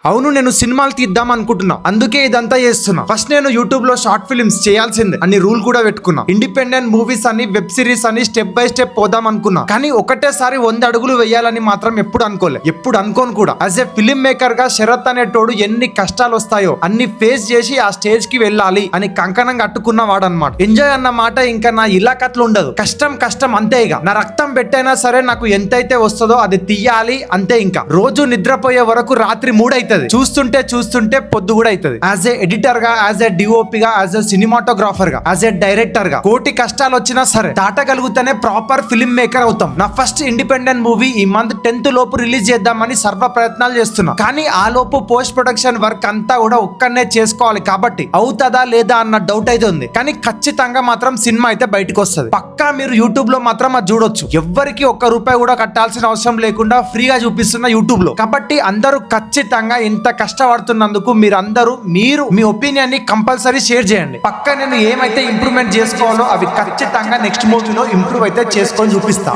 అవును, నేను సినిమాలు తీద్దాం అనుకుంటున్నా, అందుకే ఇదంతా చేస్తున్నా. ఫస్ట్ నేను యూట్యూబ్ లో షార్ట్ ఫిల్మ్స్ చేయాల్సిందే అని రూల్ కూడా పెట్టుకున్నా. ఇండిపెండెంట్ మూవీస్ అని, వెబ్ సిరీస్ అని స్టెప్ బై స్టెప్ పోదాం అనుకున్నా. కానీ ఒకటేసారి 100 అడుగులు వేయాలని మాత్రం ఎప్పుడు అనుకోలే, ఎప్పుడు అనుకోను కూడా. యాజ్ ఏ ఫిల్మ్ మేకర్ గా శరత్ అనేటోడు ఎన్ని కష్టాలు వస్తాయో అన్ని ఫేస్ చేసి ఆ స్టేజ్ కి వెళ్ళాలి అని కంకణం కట్టుకున్న వాడు అనమాట. ఎంజాయ్ అన్న మాట ఇంకా నా ఇలాకట్లు ఉండదు. కష్టం కష్టం అంతే. ఇక నా రక్తం పెట్టైనా సరే నాకు ఎంతైతే వస్తుందో అది తీయాలి అంతే. ఇంకా రోజు నిద్రపోయే వరకు రాత్రి 3 అవుతుంది. చూస్తుంటే చూస్తుంటే పొద్దు కూడా అవుతుంది. యాజ్ ఏ ఎడిటర్ గా, యాజ్ ఏ డిఓపి గా, యాజ్ ఏ సినిమాటోగ్రాఫర్ గా, యాజ్ ఏ డైరెక్టర్ గా కోటి కష్టాలు వచ్చినా సరే దాటగలిగితేనే ప్రాపర్ ఫిల్మ్ మేకర్ అవుతాం. నా ఫస్ట్ ఇండిపెండెంట్ మూవీ ఈ మంత్ 10th లోపు రిలీజ్ చేద్దామని సర్వ ప్రయత్నాలు చేస్తున్నా. కానీ ఆ లోపు పోస్ట్ ప్రొడక్షన్ వర్క్ అంతా కూడా ఒక్కనే చేసుకోవాలి కాబట్టి అవుతుందా లేదా అన్న డౌట్ అయితే ఉంది. కానీ ఖచ్చితంగా మాత్రం సినిమా అయితే బయటకు వస్తుంది పక్కా. మీరు యూట్యూబ్ లో మాత్రం అది చూడొచ్చు. ఎవ్వరికి ₹1 కూడా కట్టాల్సిన అవసరం లేకుండా ఫ్రీగా చూపిస్తున్న యూట్యూబ్ లో. కాబట్టి అందరూ ఖచ్చితంగా ఇంత కష్టపడుతున్నందుకు మీరు మీ ఒపీనియన్ ని కంపల్సరీ షేర్ చేయండి. పక్కా నేను ఏమైతే ఇంప్రూవ్మెంట్ చేసుకోవాలో అవి ఖచ్చితంగా నెక్స్ట్ మూవీలో ఇంప్రూవ్ అయితే చేసుకొని చూపిస్తా.